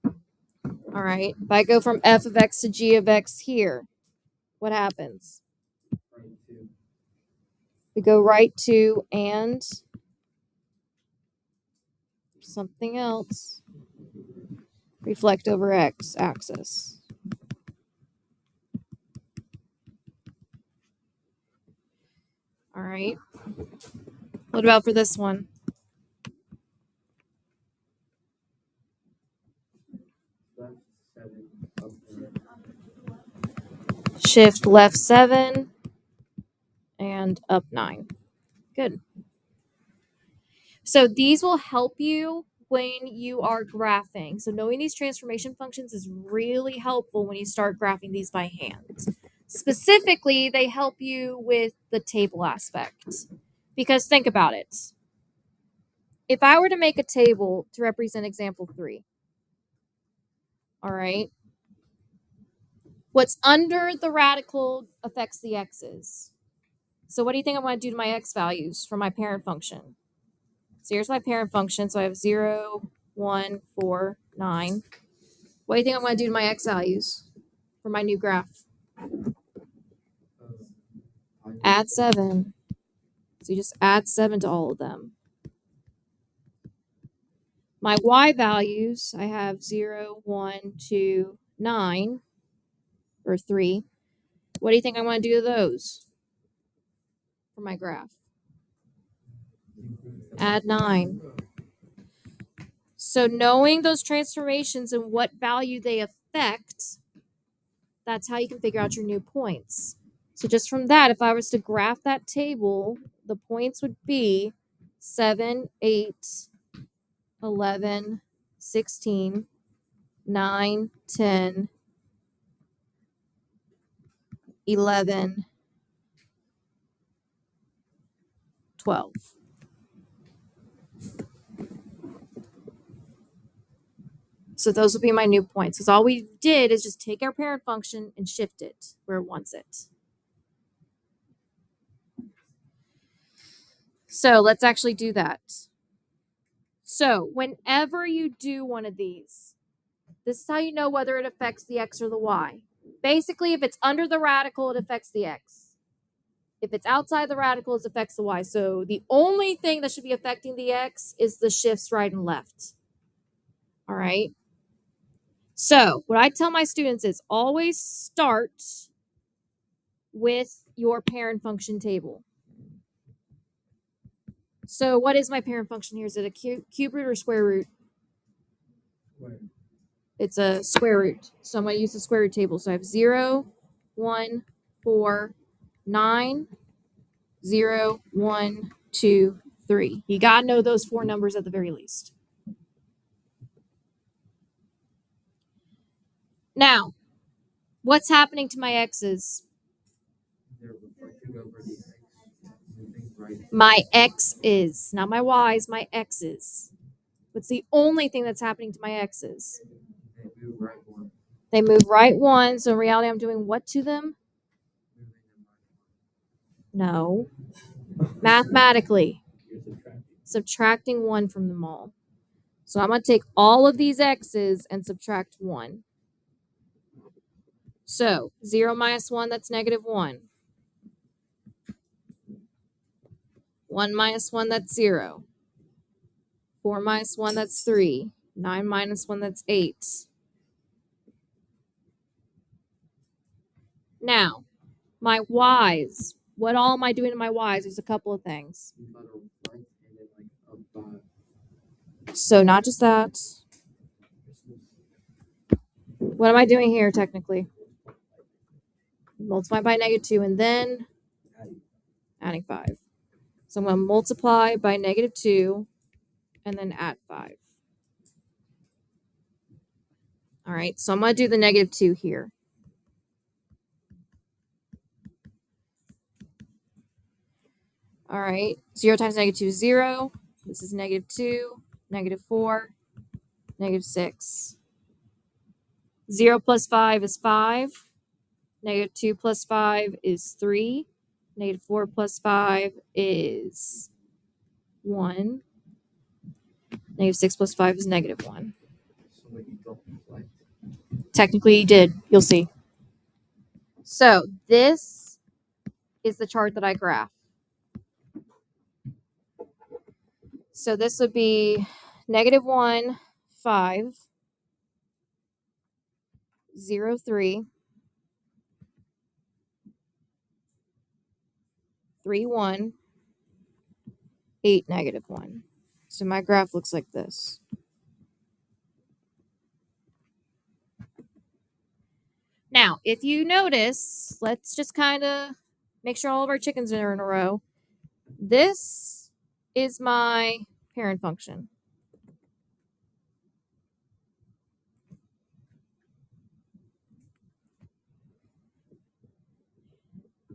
All right. If I go from f of x to g of x here, what happens? We go right to and something else. Reflect over x axis. All right. What about for this one? Shift left 7 and up 9. Good. So these will help you when you are graphing. So knowing these transformation functions is really helpful when you start graphing these by hand. Specifically, they help you with the table aspect. Because think about it. If I were to make a table to represent example 3, all right, what's under the radical affects the x's. So what do you think I want to do to my x values for my parent function? So here's my parent function. So I have 0, 1, 4, 9. What do you think I'm going to do to my x values for my new graph? Add 7. So you just add 7 to all of them. My y values, I have 0, 1, 2, 9, or 3. What do you think I want to do to those for my graph? Add 9. So knowing those transformations and what value they affect, that's how you can figure out your new points. So just from that, if I was to graph that table, the points would be 7, 8, 11, 16, 9, 10, 11, 12. So those would be my new points. Because all we did is just take our parent function and shift it where it wants it. So let's actually do that. So whenever you do one of these, this is how you know whether it affects the x or the y. Basically, if it's under the radical, it affects the x. If it's outside the radical, it affects the y. So the only thing that should be affecting the x is the shifts right and left. All right. So what I tell my students is always start with your parent function table. So what is my parent function here? Is it a cube root or square root? It's a square root. So I'm going to use the square root table. So I have 0, 1, 4, 9, 0, 1, 2, 3. You got to know those 4 numbers at the very least. Now, what's happening to my x's? My x is, not my y's, my x's. What's the only thing that's happening to my x's? They move right 1. So in reality, I'm doing what to them? No. Mathematically, subtracting 1 from them all. So I'm going to take all of these x's and subtract 1. So 0 minus 1, that's negative 1. 1 minus 1, that's 0. 4 minus 1, that's 3. 9 minus 1, that's 8. Now, my y's. What all am I doing to my y's? There's a couple of things. So not just that. What am I doing here technically? Multiply by negative 2 and then adding 5. So I'm going to multiply by negative 2 and then add 5. All right, so I'm going to do the negative 2 here. All right, 0 times negative 2 is 0. This is negative 2. -4, -6. 0 plus 5 is 5. -2 plus 5 is 3. -4 plus 5 is 1. -6 plus 5 is -1. So what you don't reflect. Technically, you did. You'll see. So this is the chart that I graph. So this would be -1, 5, 0, 3, 3, 1, 8, -1. So my graph looks like this. Now, if you notice, let's just kind of make sure all of our chickens are in a row. This is my parent function.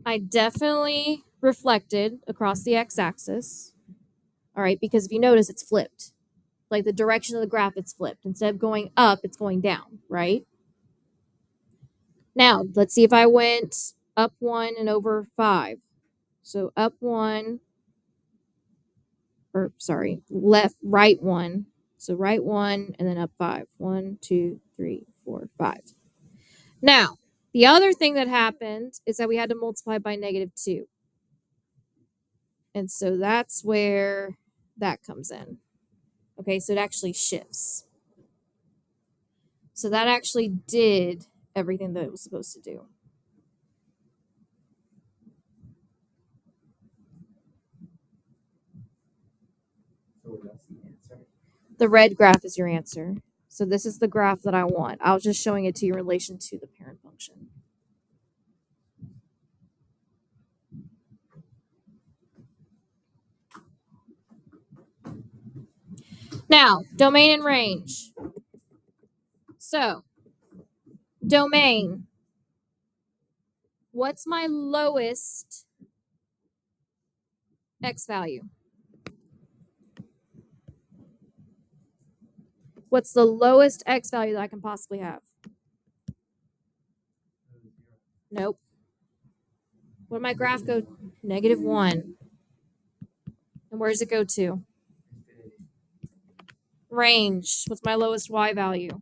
I definitely reflected across the x-axis. All right, because if you notice, it's flipped. Like the direction of the graph, it's flipped. Instead of going up, it's going down, right? Now, let's see if I went up 1 and over 5. So up 1, or sorry, right 1. So right 1 and then up 5. 1, 2, 3, 4, 5. Now, the other thing that happened is that we had to multiply by -2. And so that's where that comes in. Okay, so it actually shifts. So that actually did everything that it was supposed to do. So that's the answer. The red graph is your answer. So this is the graph that I want. I was just showing it to you in relation to the parent function. Now, domain and range. So, domain. What's my lowest x value? What's the lowest x value that I can possibly have? Nope. What did my graph go? -1. And where does it go to? Range. What's my lowest y value?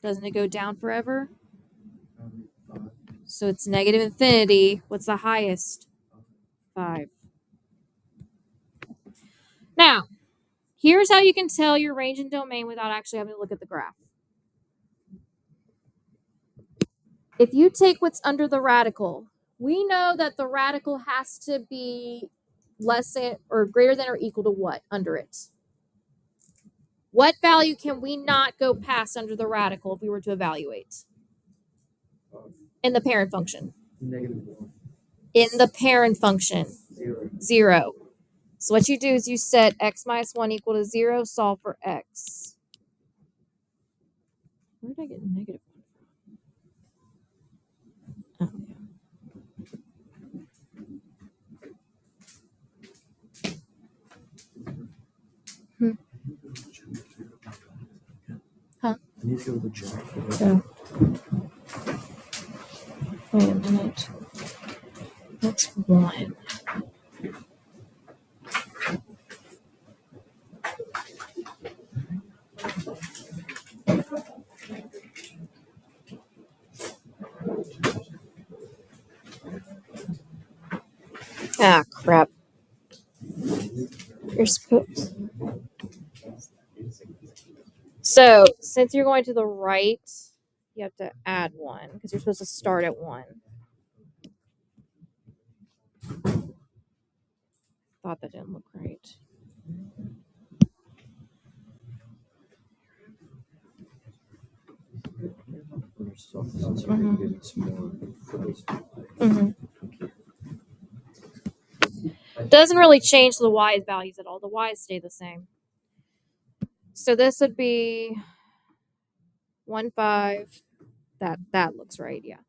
Doesn't it go down forever? So it's -infinity. What's the highest? 5. Now, here's how you can tell your range and domain without actually having to look at the graph. If you take what's under the radical, we know that the radical has to be less than or greater than or equal to what under it? What value can we not go past under the radical if we were to evaluate? In the parent function. -1. In the parent function. 0. 0. So what you do is you set x minus 1 equal to 0, solve for x. Where did I get -1 from? Oh, yeah. Huh? I need to go to the gym. Oh. Wait a minute. That's 1. Ah, crap. You're supposed. So, since you're going to the right, you have to add 1 because you're supposed to start at 1. Thought that didn't look right. Doesn't really change the y values at all. The y's stay the same. So this would be 1, 5. That looks right, yeah.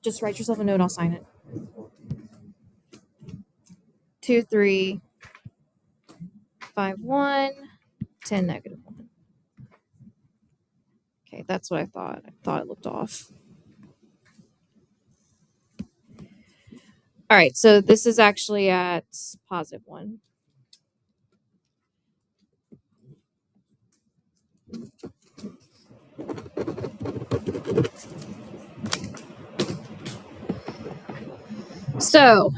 Just write yourself a note, I'll sign it. 2, 3, 5, 1, 10, negative 1. Okay, that's what I thought. I thought it looked off. All right, so this is actually at positive 1. So,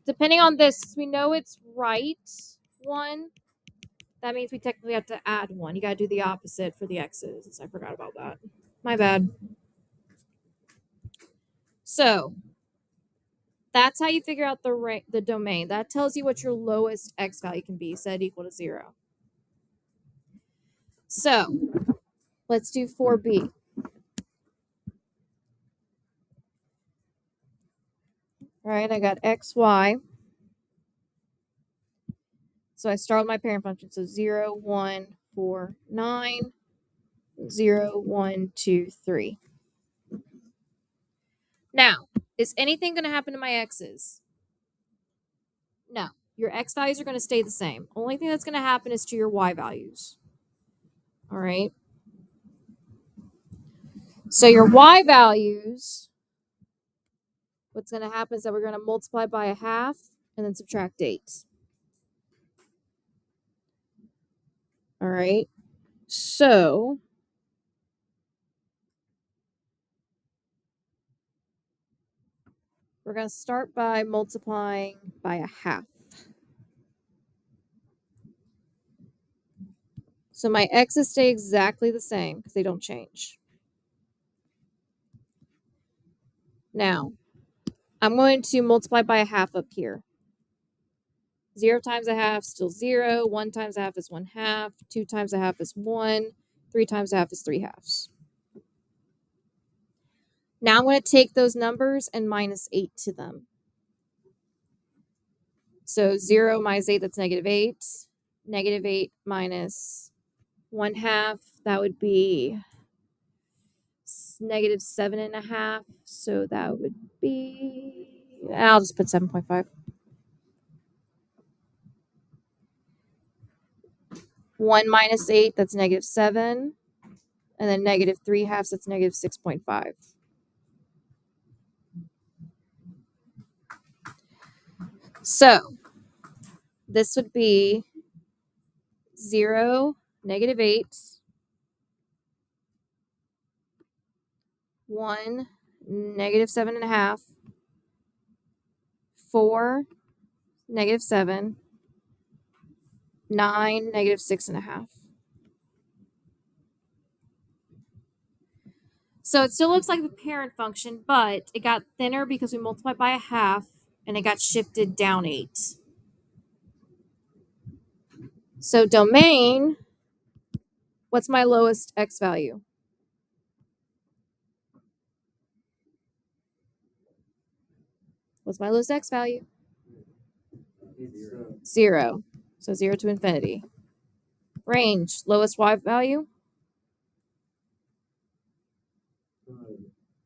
depending on this, we know it's right 1. That means we technically have to add 1. You got to do the opposite for the x's. I forgot about that. My bad. So, that's how you figure out the domain. That tells you what your lowest x value can be, set equal to 0. So, let's do 4b. All right, I got x, y. So I start with my parent function. So 0, 1, 4, 9, 0, 1, 2, 3. Now, is anything going to happen to my x's? No. Your x values are going to stay the same. Only thing that's going to happen is to your y values. All right. So your y values, what's going to happen is that we're going to multiply by a half and then subtract 8. All right. So we're going to start by multiplying by a half. So my x's stay exactly the same because they don't change. Now, I'm going to multiply by a half up here. 0 times a half, still 0. 1 times a half is 1/2. 2 times a half is 1. 3 times a half is 3/2. Now I'm going to take those numbers and minus 8 to them. So 0 minus 8, that's negative 8. Negative 8 minus 1/2, that would be negative 7.5. So that would be, I'll just put 7.5. 1 minus 8, that's negative 7. And then negative 3/2, that's negative 6.5. So this would be 0, negative 8, 1, negative 7.5, 4, negative 7, 9, negative 6.5. So it still looks like the parent function, but it got thinner because we multiplied by a half and it got shifted down 8. So domain, what's my lowest x value? What's my lowest x value? 0. So 0 to infinity. Range, lowest y value?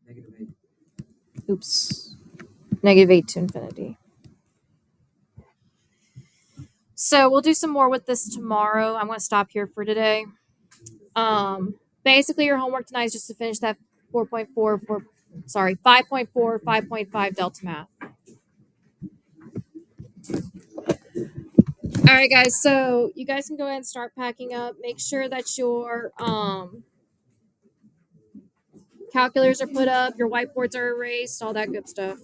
Negative 8. Oops. Negative 8 to infinity. So we'll do some more with this tomorrow. I'm going to stop here for today. Basically, your homework tonight is just to finish that 5.4, 5.5 delta math. All right, guys. So you guys can go ahead and start packing up. Make sure that your calculators are put up, your whiteboards are erased, all that good stuff.